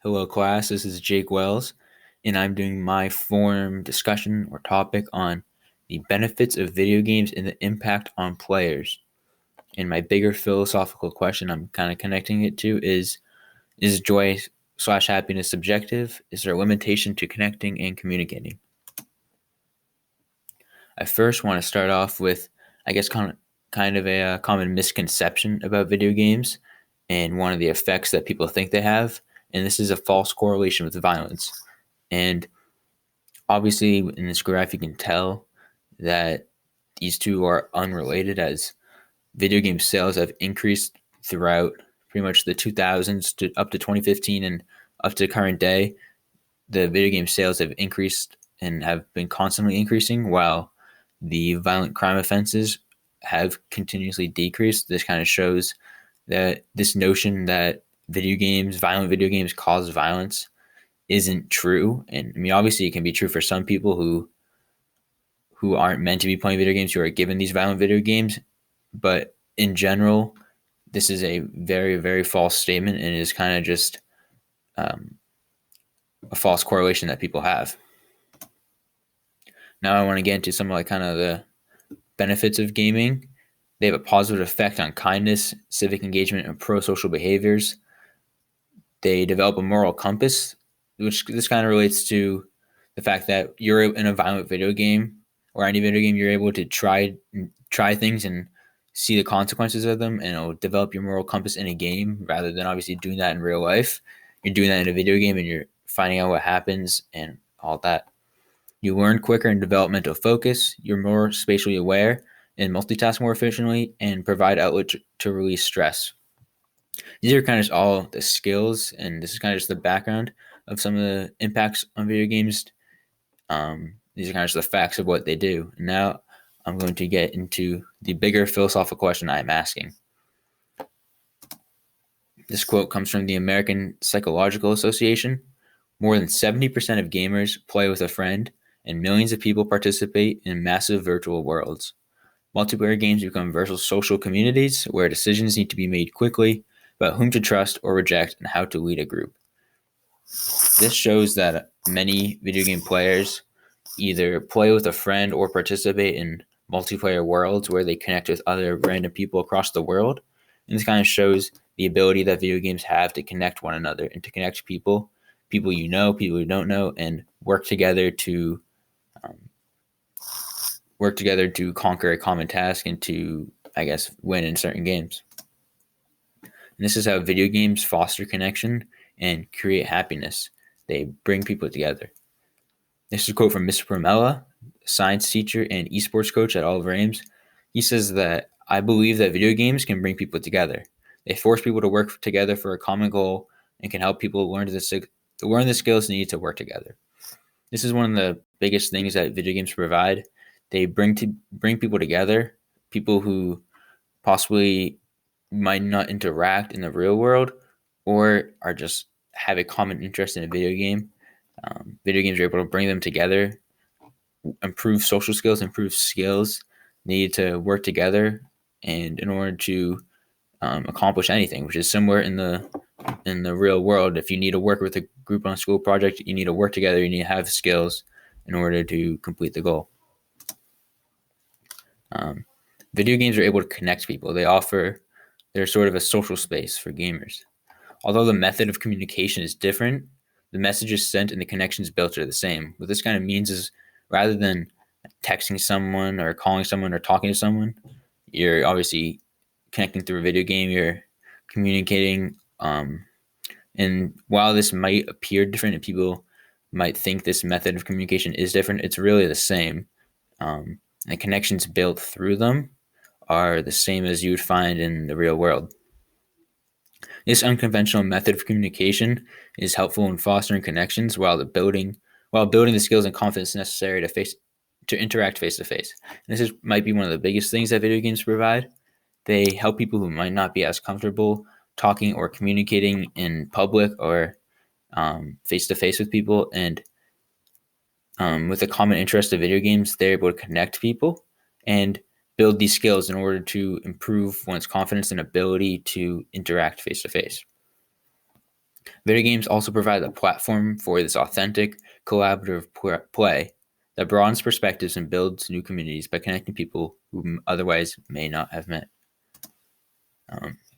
Hello, class. This is Jake Wells, and I'm doing my forum discussion or topic on the benefits of video games and the impact on players. And my bigger philosophical question I'm kind of connecting it to is joy slash happiness subjective? Is there a limitation to connecting and communicating? I first want to start off with, I guess, kind of a common misconception about video games and one of the effects that people think they have. And this is a false correlation with violence. And obviously, in this graph, you can tell that these two are unrelated as video game sales have increased throughout pretty much the 2000s to up to 2015 and up to current day. The video game sales have increased and have been constantly increasing while the violent crime offenses have continuously decreased. This kind of shows that this notion that violent video games cause violence isn't true. And I mean, obviously it can be true for some people who aren't meant to be playing video games, who are given these violent video games. But in general, this is a very, very false statement and is kind of just a false correlation that people have. Now I want to get into some like kind of the benefits of gaming. They have a positive effect on kindness, civic engagement, and pro-social behaviors. They develop a moral compass, which this kind of relates to the fact that you're in a violent video game or any video game, you're able to try things and see the consequences of them, and it'll develop your moral compass in a game rather than obviously doing that in real life. You're doing that in a video game and you're finding out what happens and all that. You learn quicker in developmental focus. You're more spatially aware and multitask more efficiently and provide outlet to release stress. These are kind of just all the skills, and this is kind of just the background of some of the impacts on video games. These are kind of just the facts of what they do. Now I'm going to get into the bigger philosophical question I'm asking. This quote comes from the American Psychological Association. More than 70% of gamers play with a friend, and millions of people participate in massive virtual worlds. Multiplayer games become virtual social communities where decisions need to be made quickly about whom to trust or reject and how to lead a group. This shows that many video game players either play with a friend or participate in multiplayer worlds where they connect with other random people across the world. And this kind of shows the ability that video games have to connect one another and to connect people you know, people you don't know, and work together to conquer a common task and to, I guess, win in certain games. And this is how video games foster connection and create happiness. They bring people together. This is a quote from Mr. Pramella, science teacher and esports coach at Oliver Ames. He says that, "I believe that video games can bring people together. They force people to work together for a common goal and can help people learn the skills needed to work together." This is one of the biggest things that video games provide. They bring people together, people who possibly might not interact in the real world or are just have a common interest in a video game. Video games are able to bring them together, improve social skills, improve skills needed to work together, and in order to accomplish anything, which is similar in the real world. If you need to work with a group on a school project, you need to work together. You need to have skills in order to complete the goal. Video games are able to connect people. They're sort of a social space for gamers. Although the method of communication is different, the messages sent and the connections built are the same. What this kind of means is rather than texting someone or calling someone or talking to someone, you're obviously connecting through a video game, you're communicating. And while this might appear different and people might think this method of communication is different, it's really the same. And the connections built through them are the same as you would find in the real world. This unconventional method of communication is helpful in fostering connections while building the skills and confidence necessary to interact face to face. This might be one of the biggest things that video games provide. They help people who might not be as comfortable talking or communicating in public or face to face with people, and with a common interest of video games, they're able to connect people and build these skills in order to improve one's confidence and ability to interact face to face. Video games also provide a platform for this authentic, collaborative play that broadens perspectives and builds new communities by connecting people who otherwise may not have met.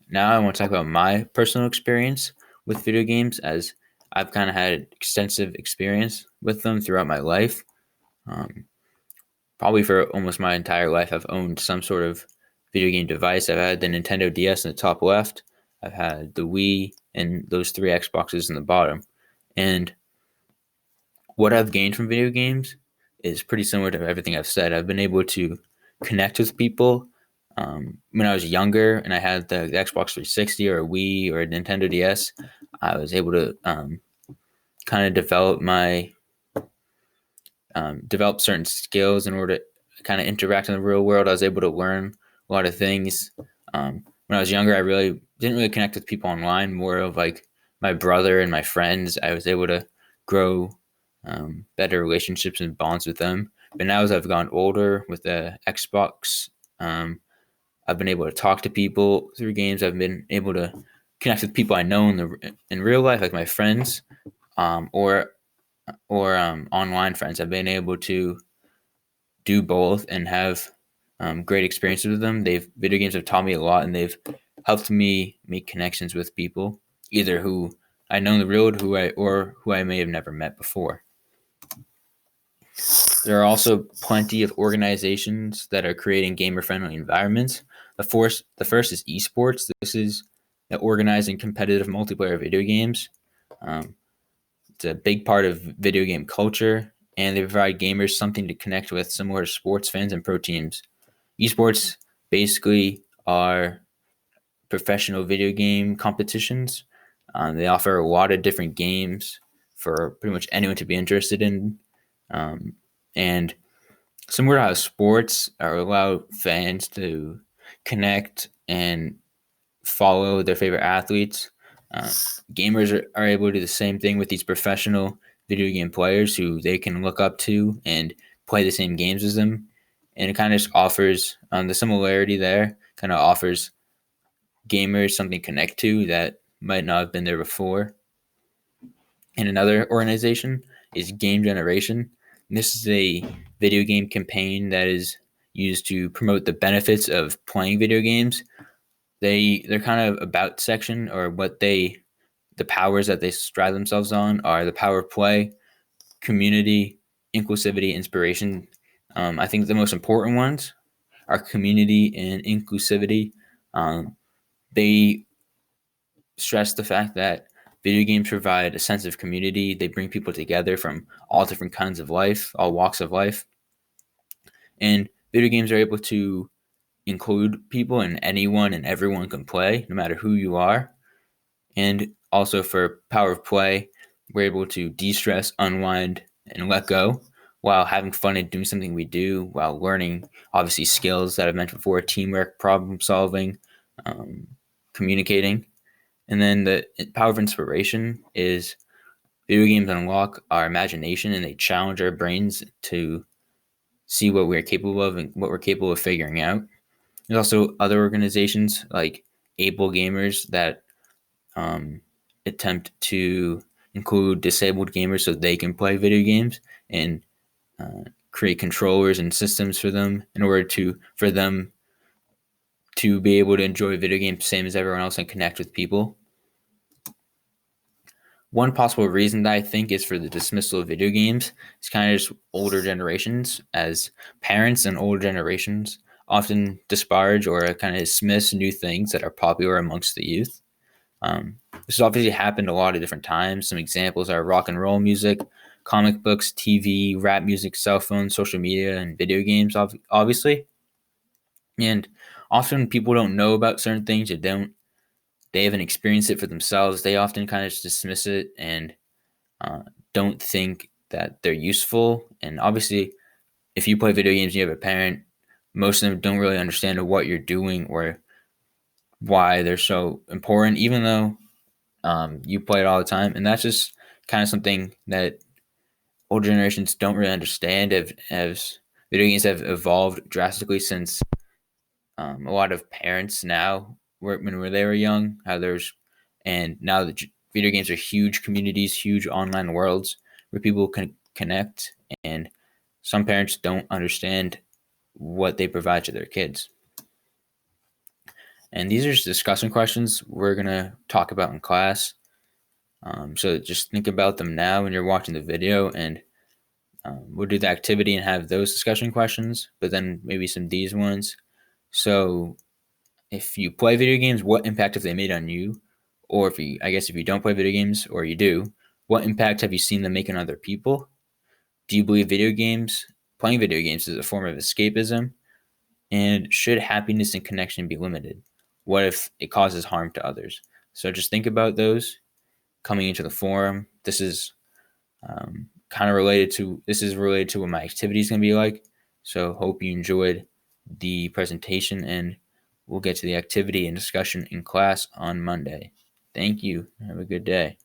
Now I want to talk about my personal experience with video games, as I've kind of had extensive experience with them throughout my life. Probably for almost my entire life, I've owned some sort of video game device. I've had the Nintendo DS in the top left. I've had the Wii and those 3 Xboxes in the bottom. And what I've gained from video games is pretty similar to everything I've said. I've been able to connect with people. When I was younger and I had the Xbox 360 or a Wii or a Nintendo DS, I was able to kind of develop certain skills in order to kind of interact in the real world. I was able to learn a lot of things. When I was younger, I didn't really connect with people online, more of like my brother and my friends. I was able to grow better relationships and bonds with them. But now as I've gotten older with the Xbox, I've been able to talk to people through games. I've been able to connect with people I know in real life, like my friends, or online friends. I've been able to do both and have great experiences with them. Video games have taught me a lot, and they've helped me make connections with people, either who I know in the real world, who I may have never met before. There are also plenty of organizations that are creating gamer-friendly environments. The first is esports. This is organizing competitive multiplayer video games. It's a big part of video game culture, and they provide gamers something to connect with, similar to sports fans and pro teams. Esports basically are professional video game competitions. They offer a lot of different games for pretty much anyone to be interested in. And similar to how sports allow fans to connect and follow their favorite athletes, gamers are able to do the same thing with these professional video game players who they can look up to and play the same games as them. And it kind of just offers the similarity there, kind of offers gamers something to connect to that might not have been there before. And another organization is Game Generation. And this is a video game campaign that is used to promote the benefits of playing video games. They're kind of about section, or the powers that they strive themselves on are the power of play, community, inclusivity, inspiration. I think the most important ones are community and inclusivity. They stress the fact that video games provide a sense of community. They bring people together from all different kinds of life, all walks of life. And video games are able to include people, and anyone and everyone can play, no matter who you are. And also for power of play, we're able to de-stress, unwind, and let go while having fun and doing something we do, while learning, obviously, skills that I've mentioned before: teamwork, problem solving, communicating. And then the power of inspiration is video games unlock our imagination, and they challenge our brains to see what we're capable of and what we're capable of figuring out. There's also other organizations like Able Gamers that attempt to include disabled gamers so they can play video games, and create controllers and systems for them in order for them to be able to enjoy video games same as everyone else and connect with people. One possible reason that I think is for the dismissal of video games is kind of just older generations, as parents and older generations often disparage or kind of dismiss new things that are popular amongst the youth. This has obviously happened a lot of different times. Some examples are rock and roll music, comic books, TV, rap music, cell phones, social media, and video games, obviously. And often people don't know about certain things, they haven't experienced it for themselves. They often kind of just dismiss it and don't think that they're useful. And obviously, if you play video games and you have a parent, most of them don't really understand what you're doing or why they're so important, even though you play it all the time. And that's just kind of something that older generations don't really understand, as video games have evolved drastically since a lot of parents now, when they were young, and now Video games are huge communities, huge online worlds where people can connect, and some parents don't understand what they provide to their kids. And these are just discussion questions we're going to talk about in class. So just think about them now when you're watching the video, and we'll do the activity and have those discussion questions, but then maybe some of these ones. So if you play video games, what impact have they made on you? Or if you don't play video games, or you do, what impact have you seen them make on other people? Do you believe playing video games is a form of escapism? And should happiness and connection be limited? What if it causes harm to others? So just think about those coming into the forum. This is related to what my activity is going to be like. So hope you enjoyed the presentation, and we'll get to the activity and discussion in class on Monday. Thank you. Have a good day.